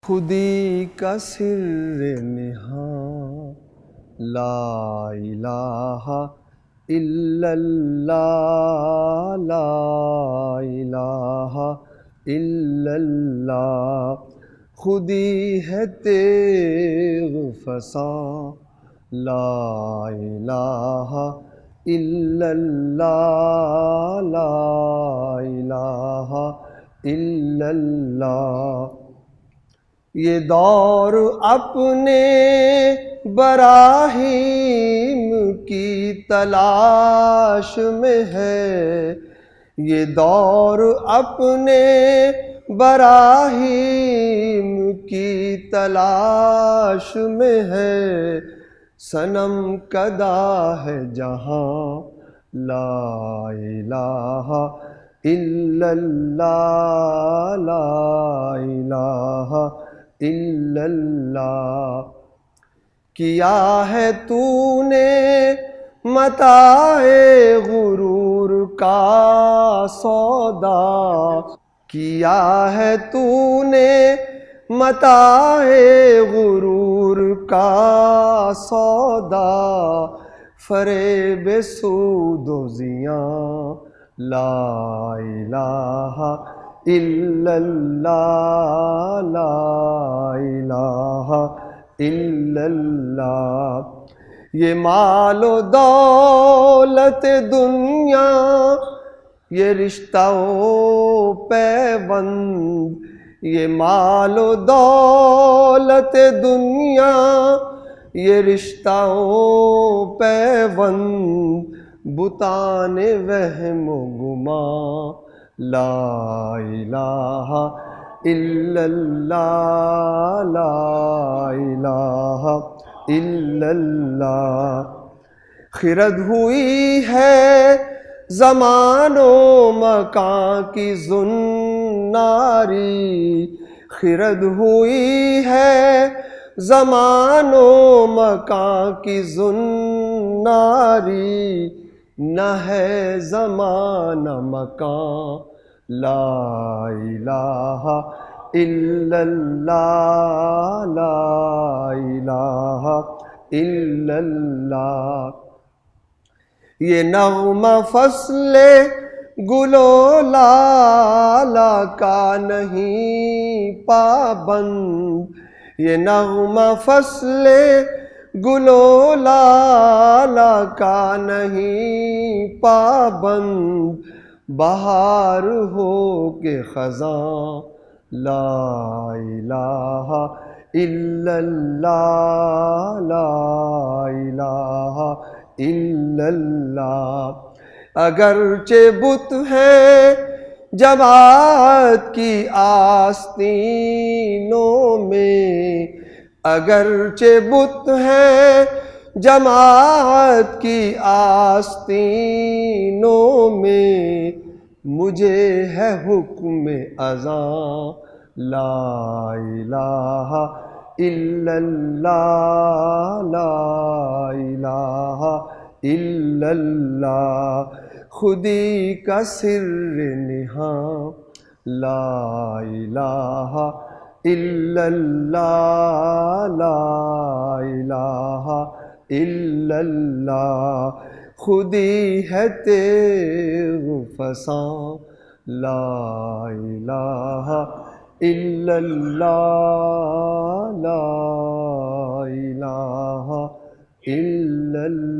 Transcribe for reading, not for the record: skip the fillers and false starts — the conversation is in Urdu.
خودی کا سر نہاں لا الہ الا اللہ، لا الہ الا اللہ، خودی ہے تیغ فساں، لا الہ الا اللہ، لا الہ الا اللہ۔ یہ دور اپنے براہیم کی تلاش میں ہے، یہ دور اپنے براہیم کی تلاش میں ہے، صنم کدا ہے جہاں، لا الہ الا اللہ، لا الہ الا اللہ۔ کیا ہے تو نے متاع غرور کا سودا، کیا ہے تو نے متاع غرور کا سودا، فریب سود و زیاں، لا الہ الا اللہ، لا الہ الا اللہ۔ یہ مال و دولت دنیا، یہ رشتہ و پیوند، یہ مال و دولت دنیا، یہ رشتہ و پیوند، بتان وہم و گمان، لا الہ الا اللہ، لا الہ الا اللہ۔ خرد ہوئی ہے زمان و مکان کی زناری، خرد ہوئی ہے زمان و مکان کی زناری، نہ ہے زمان مکان، لا الہ الا اللہ، لا الہ الا اللہ۔ یہ نغمہ فصل گل و لالا کا نہیں پابند، یہ نغمہ فصل گل و لالا کا نہیں پابند، بہار ہو کے خزاں، لا الہ الا اللہ، لا الہ الا اللہ۔ اگرچہ بت ہے جماعت کی آستینوں میں، اگرچہ بت ہے جماعت کی آستینوں میں، مجھے ہے حکم اذاں، لا الہ الا اللہ، لا الہ الا اللہ۔ خودی کا سر نہاں، لا الہ الا اللہ، لا الہ الا اللہ، خودی ہے تیغ فساں، لا الہ الا اللہ، لا الہ الا اللہ۔